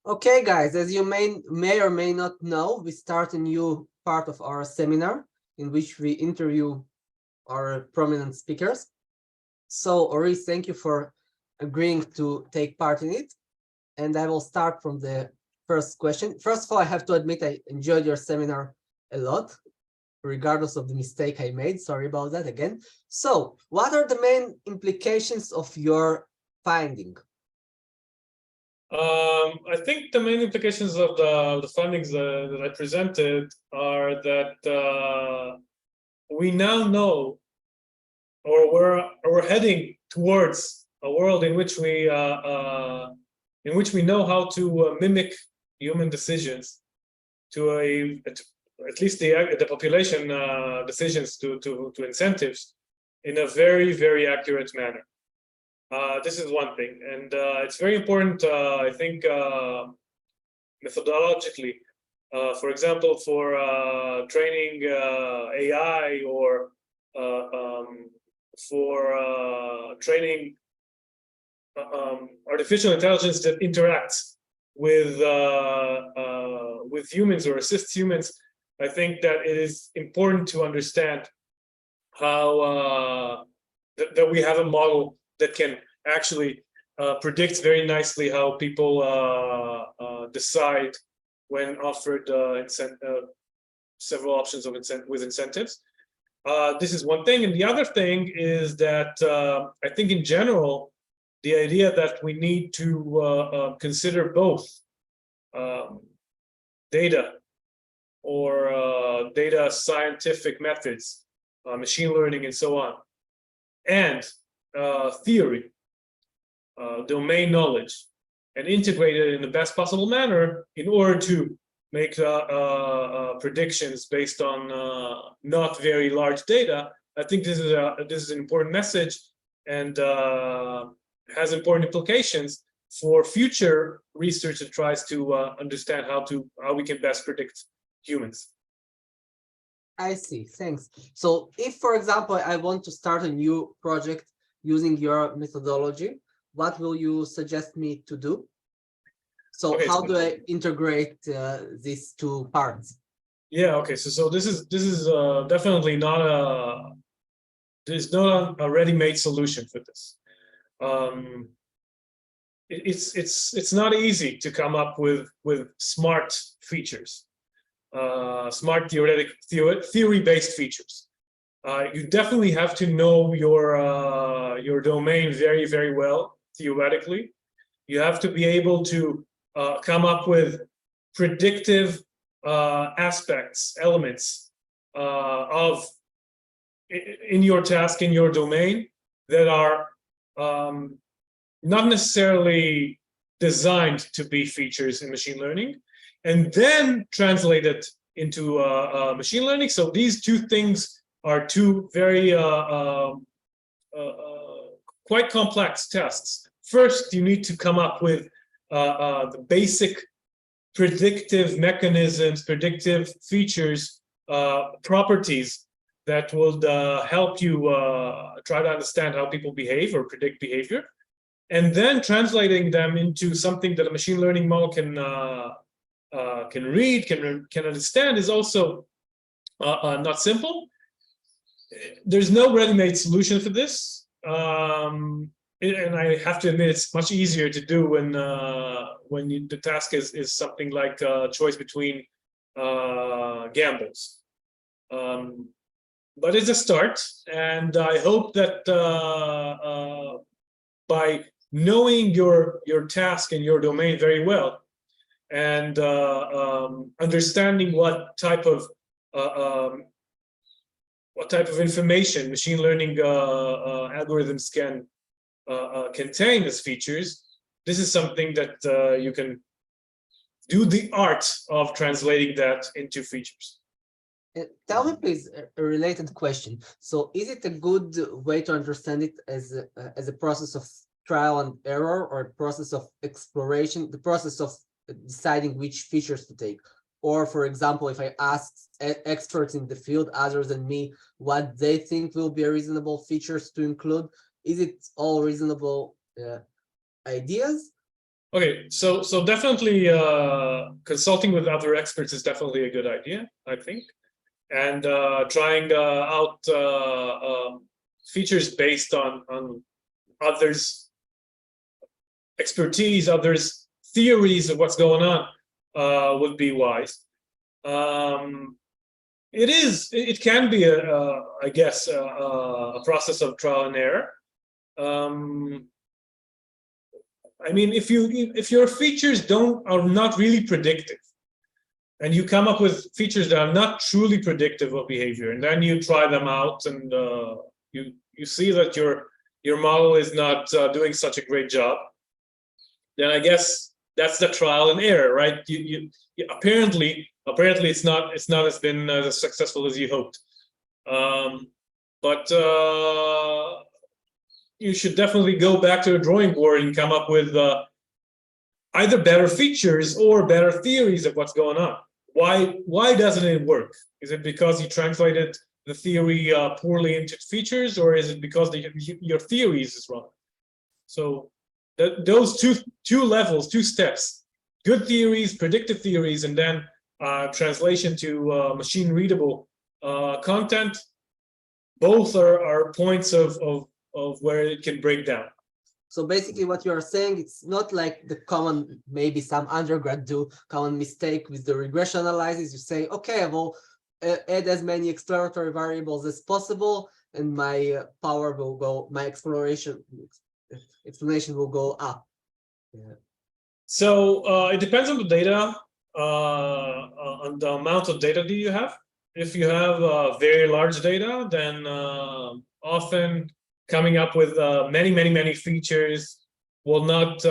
Okay, guys, as you may or may not know, we start a new part of our seminar in which we interview our prominent speakers. So, Ori, thank you for agreeing to take part in it. And I will start from the first question. First of all, I have to admit I enjoyed your seminar a lot, regardless of the mistake I made. Sorry about that again. So, what are the main implications of your finding? I think the main implications of the findings that I presented are that we now know, or we're heading towards a world in which we know how to mimic human decisions to at least the population decisions to incentives in a very accurate manner. This is one thing, and it's very important, I think, methodologically. For example, for training AI or for training artificial intelligence that interacts with humans or assists humans, I think that it is important to understand how that we have a model that can actually predict very nicely how people decide when offered several options of with incentives. This is one thing, and the other thing is that I think in general, the idea that we need to consider both data or data scientific methods, machine learning, and so on, and theory, domain knowledge, and integrate it in the best possible manner in order to make predictions based on not very large data. I think this is an important message and has important implications for future research that tries to understand how we can best predict humans. I see, thanks. So if, for example, I want to start a new project using your methodology, what will you suggest me to do? So okay, how do I integrate these two parts? Yeah, okay, so this is definitely not there's not a ready-made solution for this. It's not easy to come up with smart features. Smart theory-based features. You definitely have to know your domain very well theoretically. You have to be able to come up with predictive elements in your task, in your domain, that are not necessarily designed to be features in machine learning, and then translate it into machine learning. So these two things are two very quite complex tasks. First, you need to come up with the basic predictive mechanisms, predictive features, properties that will help you try to understand how people behave or predict behavior, and then translating them into something that a machine learning model can read, can understand, is also not simple. There's no ready-made solution for this, and I have to admit it's much easier to do when the task is something like a choice between gambles. But it's a start, and I hope that by knowing your task and your domain very well, and understanding what type of information machine learning algorithms can contain as features, this is something that you can do the art of translating that into features. Tell me, please, a related question. So is it a good way to understand it as a process of trial and error, or a process of exploration, the process of deciding which features to take? Or, for example, if I ask experts in the field other than me what they think will be reasonable features to include, is it all reasonable ideas? Okay, so definitely consulting with other experts is definitely a good idea, I think, and trying out features based on others' expertise, others' theories of what's going on would be wise. It can be I guess a process of trial and error. I mean, if your features are not really predictive, and you come up with features that are not truly predictive of behavior, and then you try them out, and you see that your model is not doing such a great job, then I guess that's the trial and error, right? Apparently it's not as been as successful as you hoped, but you should definitely go back to the drawing board and come up with either better features or better theories of what's going on. Why doesn't it work? Is it because you translated the theory poorly into features, or is it because your theories is wrong? So those two levels, two steps: good theories, predictive theories, and then translation to machine readable content. Both are points of where it can break down. So basically what you are saying, it's not like the common, maybe some undergrad do, common mistake with the regression analysis. You say, okay, I will add as many exploratory variables as possible, and my power will go, my explanation will go up. Yeah. So it depends on the data, on the amount of data that you have. If you have very large data, then often coming up with many features will not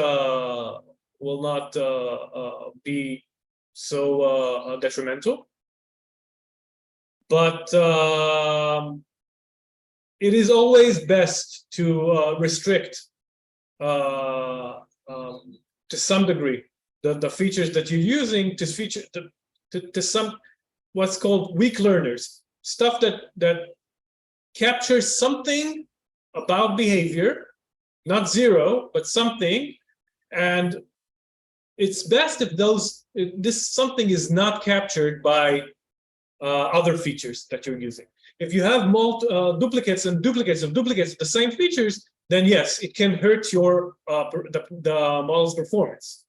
be so detrimental. But it is always best to restrict to some degree the features that you're using to some what's called weak learners, stuff that captures something about behavior, not zero, but something. And it's best if this something is not captured by other features that you're using. If you have duplicates and duplicates of duplicates of the same features, then yes, it can hurt your the model's performance.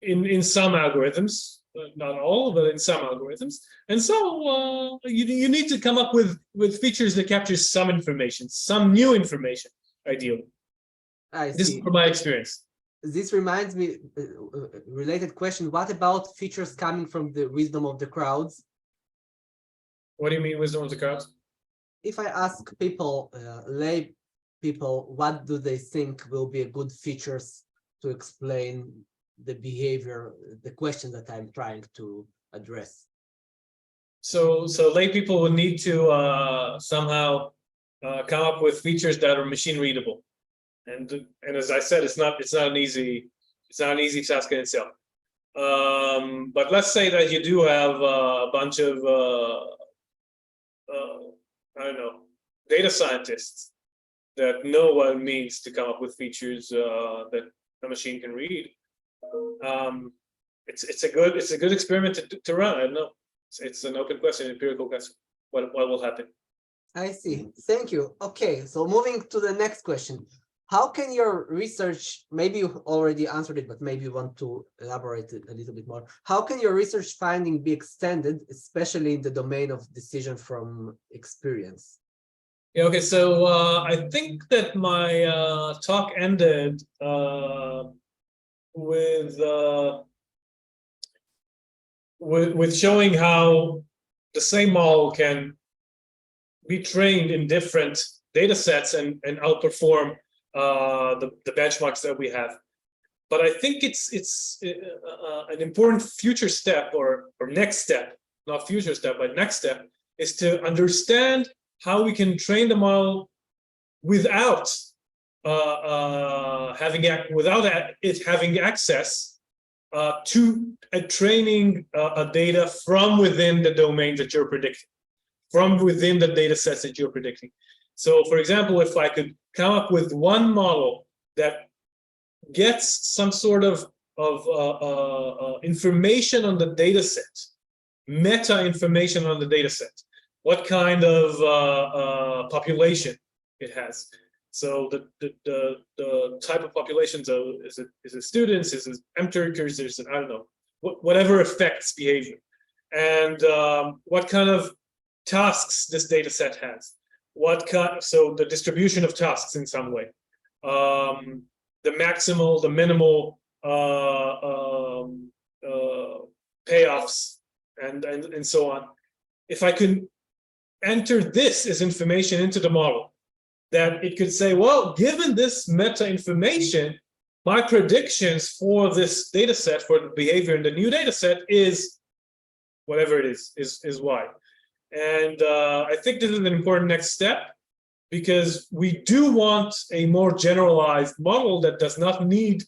In some algorithms, not all, but in some algorithms. And so you need to come up with features that capture some information, some new information, ideally. I see. This is from my experience. This reminds me, related question, what about features coming from the wisdom of the crowds? What do you mean wisdom of the crowds? If I ask people, lay people, what do they think will be good features to explain the behavior, the question that I'm trying to address? So lay people would need to somehow come up with features that are machine readable, and as I said, it's not an easy task in itself. But let's say that you do have a bunch of I don't know, data scientists that know what it means to come up with features that a machine can read. It's a good experiment to run. I don't know. It's an open question, empirical question. What will happen? I see. Thank you. Okay, so moving to the next question. How can your research, maybe you already answered it, but maybe you want to elaborate it a little bit more. How can your research finding be extended, especially in the domain of decision from experience? Yeah, okay, so I think that my talk ended with showing how the same model can be trained in different data sets and outperform the benchmarks that we have. But I think it's an important future step or next step, not future step, but next step, is to understand how we can train the model without it having access to training data from within the domain that you're predicting, from within the data sets that you're predicting. So, for example, if I could come up with one model that gets some sort of information on the data set, meta information on the data set, what kind of population it has. So the type of population, so is it students, is it M-Turkers, is it, I don't know, whatever affects behavior, and what kind of tasks this data set has, so the distribution of tasks in some way, the maximal, the minimal payoffs, and so on. If I can enter this as information into the model, that it could say, well, given this meta information, my predictions for this data set, for the behavior in the new data set, is whatever it is Y. And I think this is an important next step, because we do want a more generalized model that does not need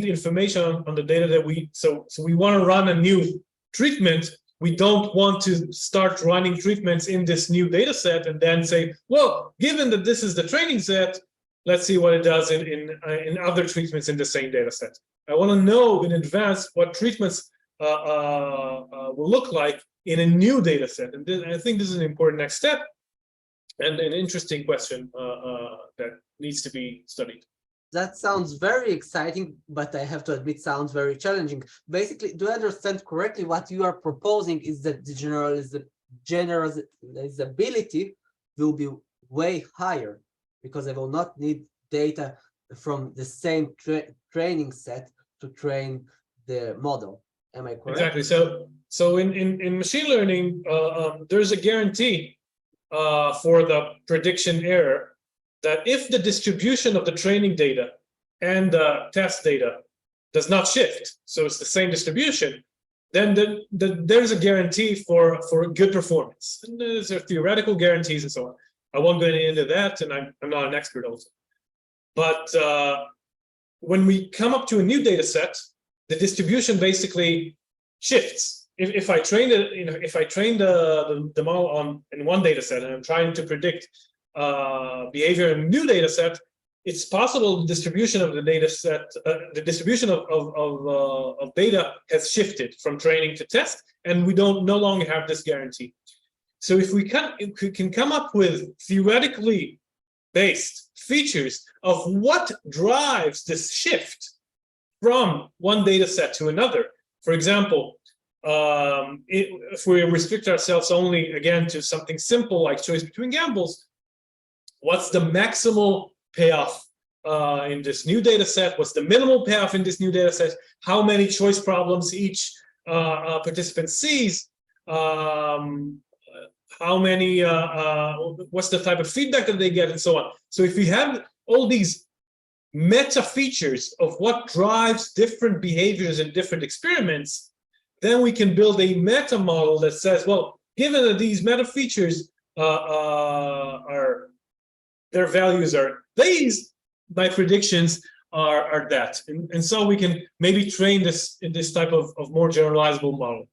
information on the data that so we want to run a new treatment. We don't want to start running treatments in this new data set and then say, well, given that this is the training set, let's see what it does in other treatments in the same data set. I want to know in advance what treatments will look like in a new data set. And I think this is an important next step and an interesting question that needs to be studied. That sounds very exciting, but I have to admit, sounds very challenging. Basically, do I understand correctly what you are proposing is that the generalizability will be way higher, because I will not need data from the same training set to train the model. Am I correct? Exactly. So in machine learning, there's a guarantee for the prediction error, that if the distribution of the training data and the test data does not shift, so it's the same distribution, then there's a guarantee for good performance. And there's theoretical guarantees and so on. I won't go into that, and I'm not an expert also. But when we come up to a new data set, the distribution basically shifts. If I train the model in one data set, and I'm trying to predict behavior in a new data set, it's possible the distribution of the data set, the distribution of data has shifted from training to test, and we no longer have this guarantee. So if we can come up with theoretically based features of what drives this shift from one data set to another, for example, if we restrict ourselves only, again, to something simple like choice between gambles, what's the maximal payoff in this new data set? What's the minimal payoff in this new data set? How many choice problems each participant sees? How many? What's the type of feedback that they get, and so on. So if we have all these meta features of what drives different behaviors in different experiments, then we can build a meta model that says, well, given that these meta features their values are these, my predictions are that. And so we can maybe train this in this type of more generalizable model.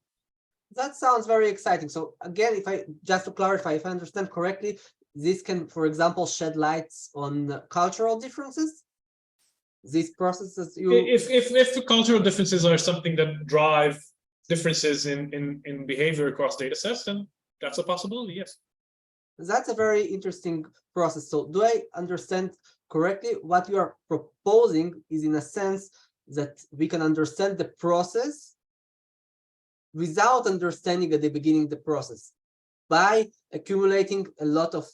That sounds very exciting. So again, just to clarify, if I understand correctly, this can, for example, shed lights on cultural differences. These processes, if the cultural differences are something that drive differences in behavior across data sets, then that's a possibility, yes. That's a very interesting process. So do I understand correctly? What you are proposing is, in a sense, that we can understand the process without understanding at the beginning the process, by accumulating a lot of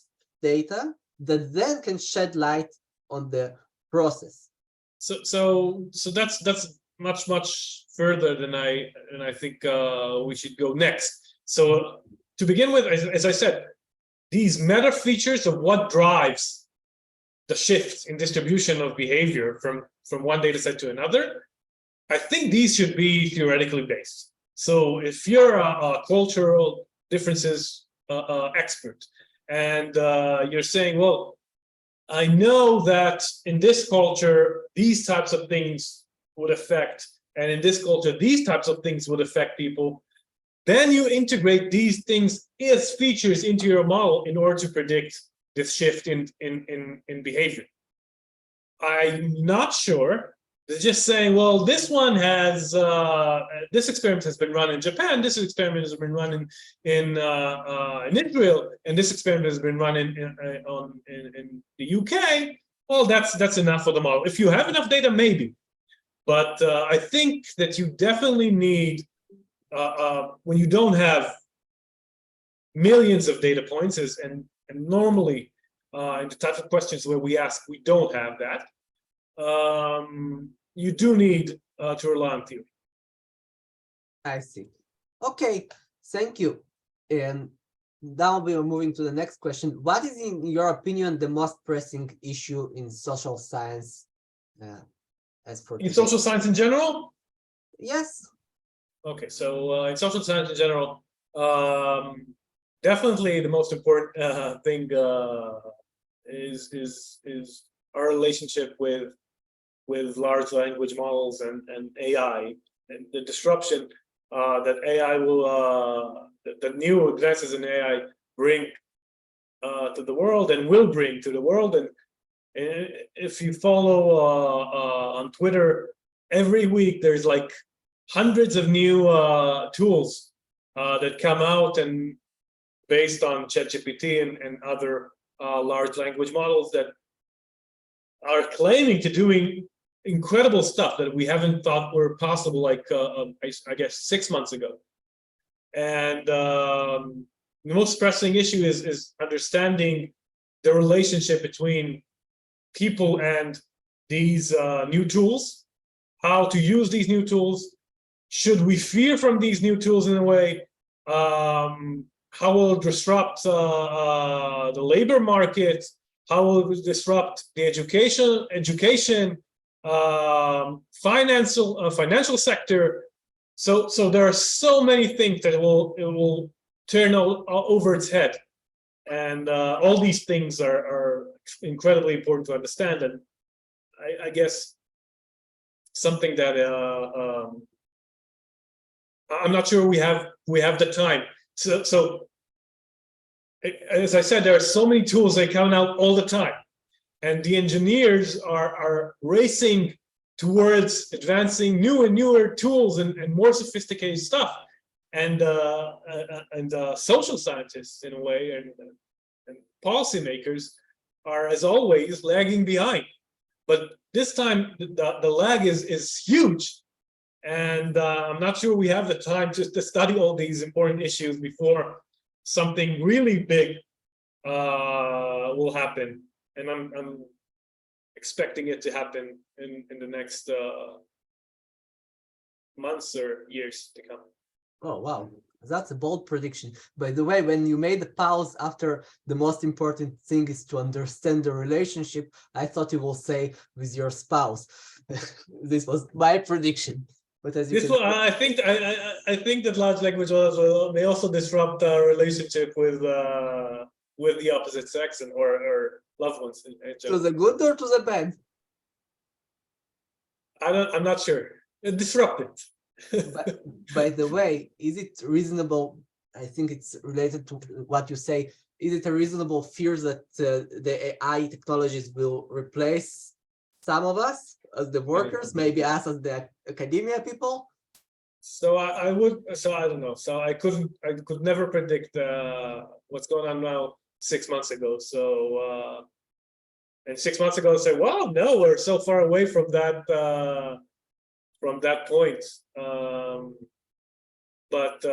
data that then can shed light on the process. So that's much further than I think we should go next. So to begin with, as I said, these meta features of what drives the shift in distribution of behavior from one data set to another, I think these should be theoretically based. So if you're a cultural differences expert, and you're saying, well, I know that in this culture, these types of things would affect, and in this culture, these types of things would affect people, then you integrate these things as features into your model in order to predict this shift in behavior. I'm not sure. They're just saying, well, this one has this experiment has been run in Japan, this experiment has been run in Israel, and this experiment has been run in the UK. Well, that's enough for the model. If you have enough data, maybe. But I think that you definitely need, when you don't have millions of data points, and normally in the type of questions where we ask, we don't have that. You do need to rely on theory. I see. Okay, thank you. And now we are moving to the next question. What is, in your opinion, the most pressing issue in social science as for In today? social science in general? Yes. Okay, so in social science in general, definitely the most important thing is our relationship with large language models and AI, and the disruption that AI will, the new advances in AI bring to the world and will bring to the world. And if you follow on Twitter, every week there's like hundreds of new tools that come out and based on ChatGPT and other large language models that are claiming to doing incredible stuff that we haven't thought were possible, like I guess 6 months ago. And the most pressing issue is understanding the relationship between people and these new tools, how to use these new tools. Should we fear from these new tools in a way? How will it disrupt the labor market? How will it disrupt the education, financial sector? So there are so many things that it will turn over its head, and all these things are incredibly important to understand. And I guess something that I'm not sure we have the time. So as I said, there are so many tools that come out all the time, and the engineers are racing towards advancing new and newer tools and more sophisticated stuff. And social scientists, in a way, and policymakers are, as always, lagging behind. But this time, the lag is huge. And I'm not sure we have the time just to study all these important issues before something really big will happen. And I'm expecting it to happen in the next months or years to come. Oh, wow. That's a bold prediction. By the way, when you made the pause after the most important thing is to understand the relationship, I thought you will say with your spouse. This was my prediction. But as you can I think that large language models may also disrupt our relationship with the opposite sex or loved ones in to the good or to the bad? I'm not sure. Disrupt it. By the way, is it reasonable? I think it's related to what you say. Is it a reasonable fear that the AI technologies will replace some of us as the workers, maybe us as the academia people? So I don't know. So I could never predict what's going on now 6 months ago. So and 6 months ago I said, well, no, we're so far away from that point. But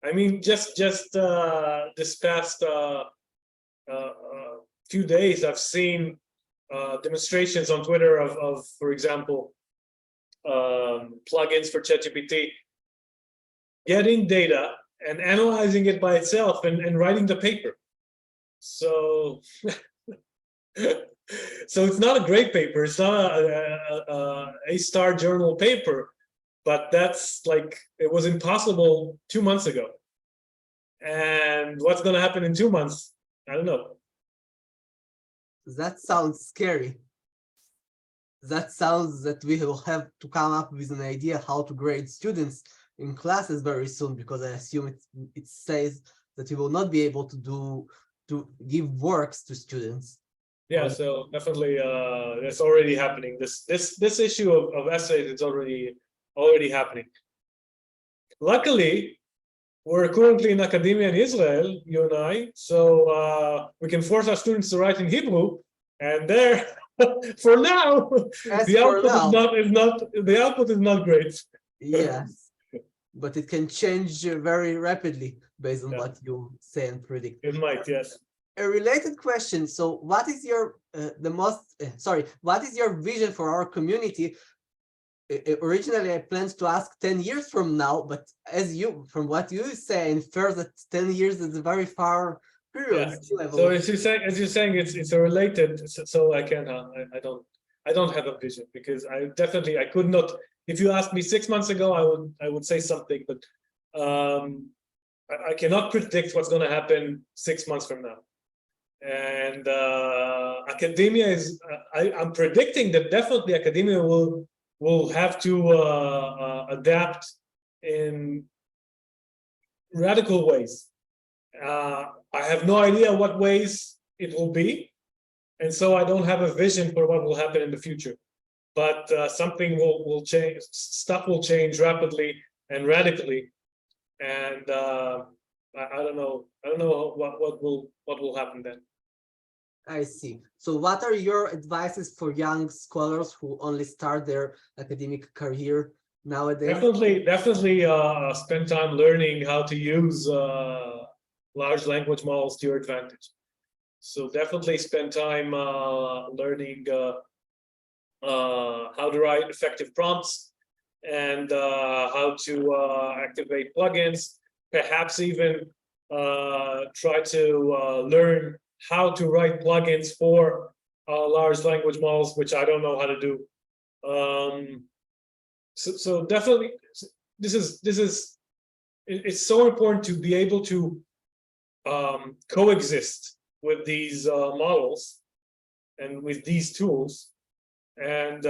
I mean, just this past few days, I've seen demonstrations on Twitter of for example, plugins for ChatGPT getting data and analyzing it by itself and writing the paper. So so it's not a great paper. It's not a A-star journal paper, but that's like, it was impossible 2 months ago. And what's going to happen in 2 months? I don't know. That sounds scary. That sounds that we will have to come up with an idea how to grade students in classes very soon, because I assume it says that we will not be able to give works to students Yeah, so definitely that's already happening. This issue of essays is already happening. Luckily, we're currently in academia in Israel, you and I, so we can force our students to write in Hebrew, and there, for now, As the for output now, is not great. yes, but it can change very rapidly based on Yeah. what you say and predict. It might, yes. A related question. So what is your what is your vision for our community? Originally I planned to ask 10 years from now, but from what you say, infer that 10 years is a very far period. Yeah. Still So as you're saying, it's a related. So I can I don't have a vision because I could not. If you asked me 6 months ago, I would say something, but I cannot predict what's going to happen 6 months from now. And academia is I'm predicting that definitely academia will have to adapt in radical ways. I have no idea what ways it will be, and so I don't have a vision for what will happen in the future. But something will change. Stuff will change rapidly and radically, and I don't know. I don't know what will happen then. I see. So what are your advices for young scholars who only start their academic career nowadays? Definitely spend time learning how to use large language models to your advantage. So definitely spend time learning how to write effective prompts and how to activate plugins. Perhaps even try to learn how to write plugins for large language models, which I don't know how to do. So definitely, it's so important to be able to coexist with these models and with these tools. And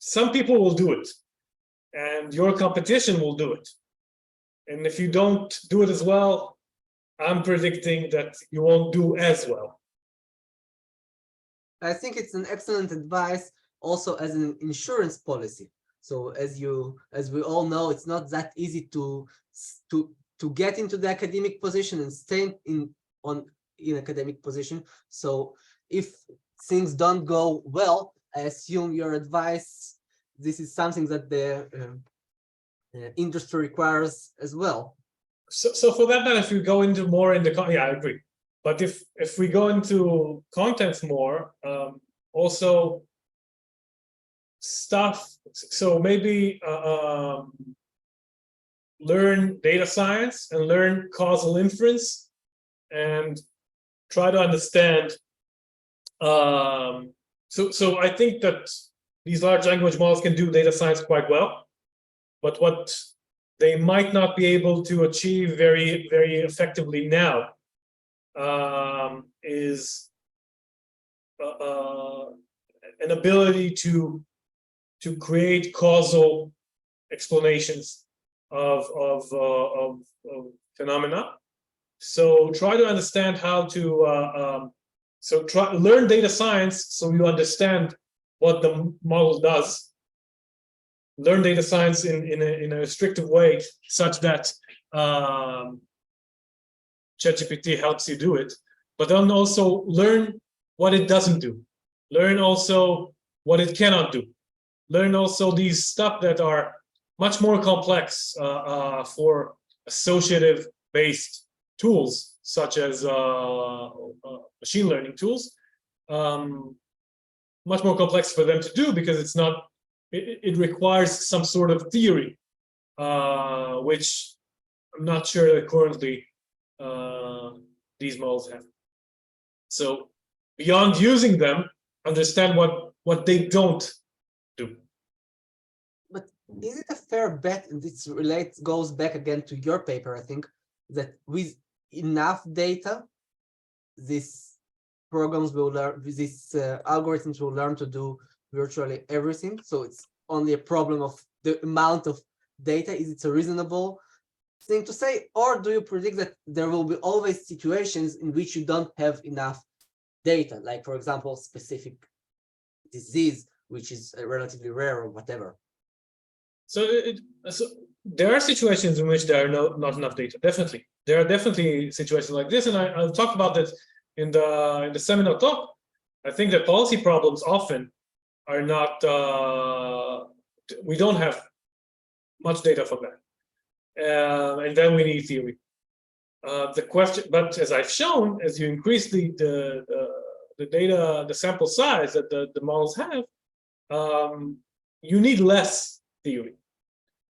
some people will do it, and your competition will do it. And if you don't do it as well, I'm predicting that you won't do as well. I think it's an excellent advice also as an insurance policy. So as we all know, it's not that easy to get into the academic position and stay in academic position. So if things don't go well, I assume your advice, this is something that the industry requires as well. So for that matter, if we go into more in the yeah, I agree. But if we go into contents more, also stuff. So maybe learn data science and learn causal inference, and try to understand. So I think that these large language models can do data science quite well, but what they might not be able to achieve very, very effectively now is an ability to create causal explanations of phenomena. So try to understand how to learn data science so you understand what the model does. Learn data science in a restrictive way such that ChatGPT helps you do it, but then also learn what it doesn't do. Learn also what it cannot do. Learn also these stuff that are much more complex for associative-based tools, such as machine learning tools. Much more complex for them to do because it's not. It requires some sort of theory, which I'm not sure that currently these models have. So beyond using them, understand what they don't do. But is it a fair bet, and this goes back again to your paper, I think, that with enough data, these programs will learn, these algorithms will learn to do virtually everything? So it's only a problem of the amount of data. Is it a reasonable thing to say, or do you predict that there will be always situations in which you don't have enough data, like for example, specific disease, which is relatively rare or whatever? So, so there are situations in which there are not enough data. Definitely, there are definitely situations like this, and I'll talk about that in the seminar talk. I think that policy problems often are not. We don't have much data from that, and then we need theory. The question, but as I've shown, as you increase the data, the sample size that the models have, you need less theory.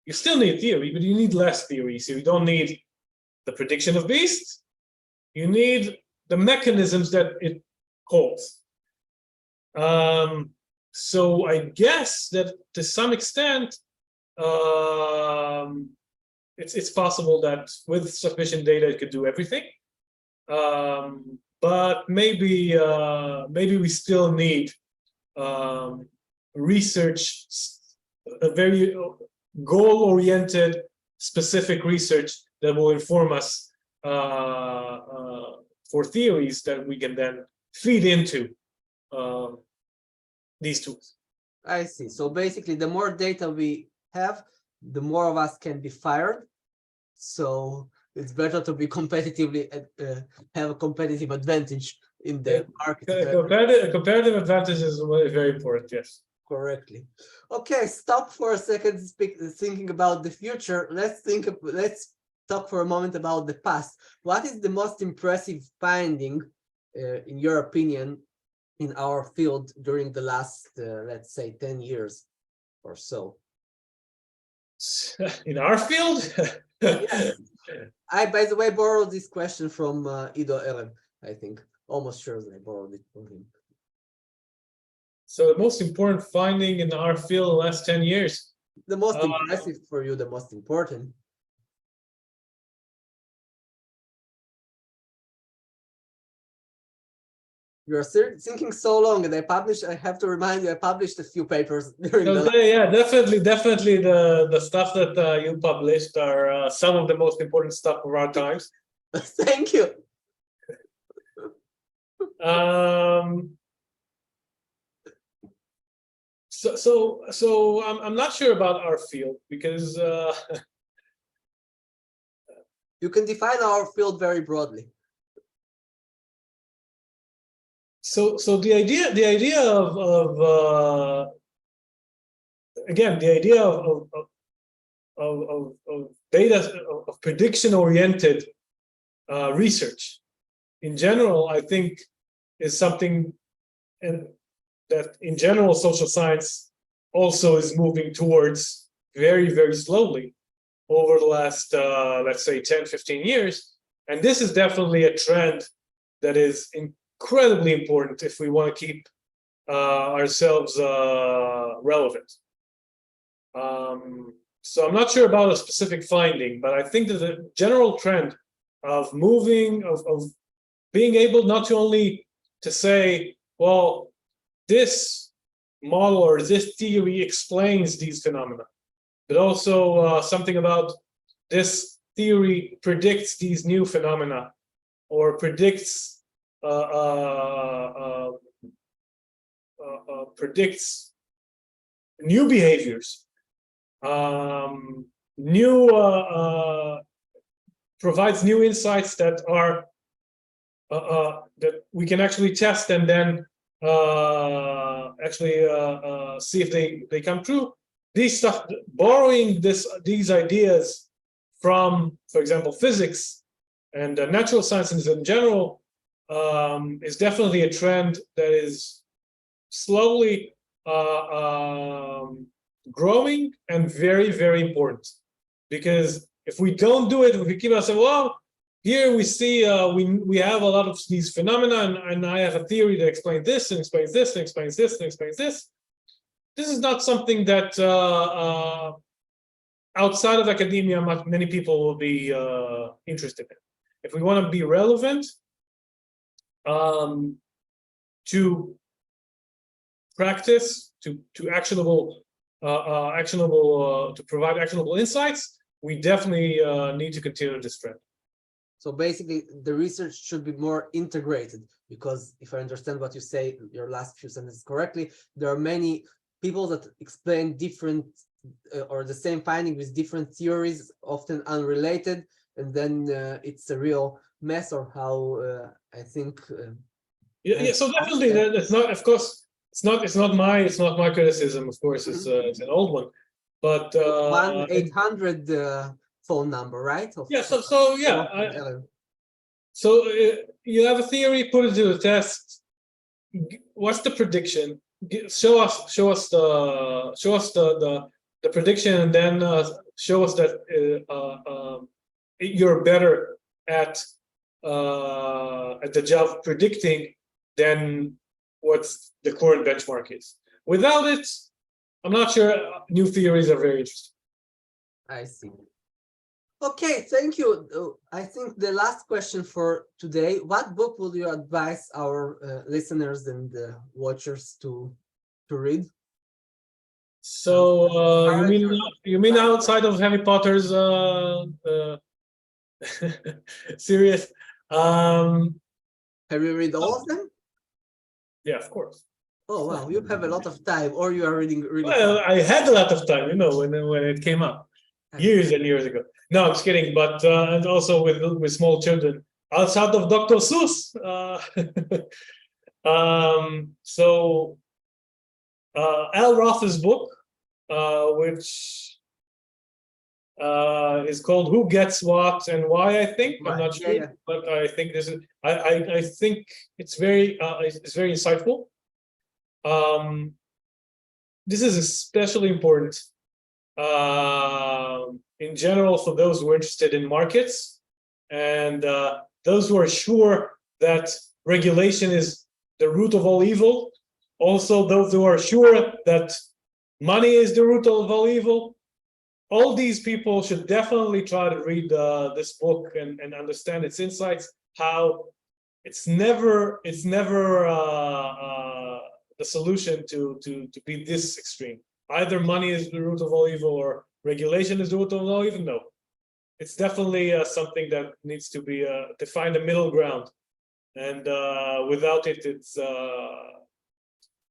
You still need theory, but you need less theory. So you don't need the prediction of beasts. You need the mechanisms that it holds. So I guess that to some extent, it's possible that with sufficient data it could do everything. But maybe we still need research, a very goal-oriented, specific research that will inform us for theories that we can then feed into these tools. I see. So basically, the more data we have, the more of us can be fired. So it's better to be competitively have a competitive advantage in the market. Comparative advantage is very important. Yes. Correctly. Okay, stop for a second thinking about the future. Let's talk for a moment about the past. What is the most impressive finding, in your opinion, in our field during the last, let's say, 10 years or so? In our field? Yes. I, by the way, borrowed this question from Ido Erev, I think. Almost sure that I borrowed it from him. So the most important finding in our field in the last 10 years? The most impressive for you, the most important. You're thinking so long, and I have to remind you, I published a few papers during the yeah, definitely the stuff that you published are some of the most important stuff of our times. Thank you. So I'm not sure about our field because you can define our field very broadly. So the idea of again, the idea of data, of prediction-oriented research in general, I think, is something that in general social science also is moving towards very, very slowly over the last, let's say, 10, 15 years. And this is definitely a trend that is incredibly important if we want to keep ourselves relevant. So I'm not sure about a specific finding, but I think that the general trend of moving, of being able not to only to say, well, this model or this theory explains these phenomena, but also something about this theory predicts these new phenomena or predicts predicts new behaviors, provides new insights that are that we can actually test and then see if they come true. These stuff, borrowing these ideas from, for example, physics and natural sciences in general, is definitely a trend that is slowly growing and very, very important. Because if we don't do it, if we keep on saying, well, here we see we have a lot of these phenomena, and I have a theory that explains this and explains this and explains this and explains this. This is not something that outside of academia many people will be interested in. If we want to be relevant to practice, to actionable to provide actionable insights, we definitely need to continue this trend. So basically, the research should be more integrated, because if I understand what you say, your last few sentences correctly, there are many people that explain different or the same finding with different theories, often unrelated, and then it's a real mess, or how I think. Yeah. So definitely, it's not. Of course, it's not my criticism. Of course, it's an old one, but 1-800 phone number, right? Yeah. So yeah. So you have a theory, put it to the test. What's the prediction? Show us the prediction, and then show us that you're better at the job of predicting than what the current benchmark is. Without it, I'm not sure new theories are very interesting. I see. Okay, thank you. I think the last question for today, what book would you advise our listeners and watchers to read? So you mean outside of Harry Potter's series? Have you read all of them? Yeah, of course. Oh wow, you have a lot of time, or you are reading really Well, fast. I had a lot of time, you know, when it came out years and years ago. No, I'm just kidding. But and also with small children outside of Dr. Seuss. So Al Roth's book, which is called "Who Gets What and Why." I think I'm not sure, but I think this is. I think it's very insightful. This is especially important in general for those who are interested in markets and those who are sure that regulation is the root of all evil. Also, those who are sure that money is the root of all evil. All these people should definitely try to read this book and understand its insights. How it's never the solution to be this extreme. Either money is the root of all evil or regulation is the root of all evil. No, it's definitely something that needs to be to find a middle ground, and without it, it's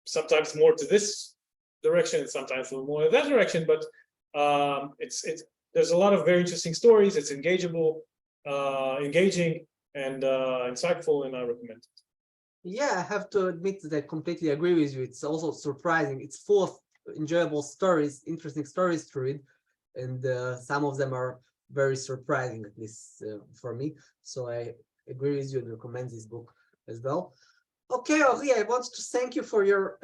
sometimes more to this direction, sometimes a little more in that direction. But it's there's a lot of very interesting stories. It's engaging, and insightful, and I recommend it. Yeah, I have to admit that I completely agree with you. It's also surprising. It's full of enjoyable stories, interesting stories to read, and some of them are very surprising, at least for me. So I agree with you and recommend this book as well. Okay, Ori, I want to thank you for your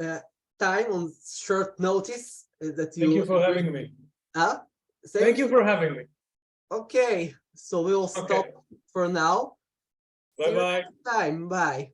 time on short notice. Thank you for having me. Thank you for having me. Okay, so we will stop for now. Bye bye. Time. Bye.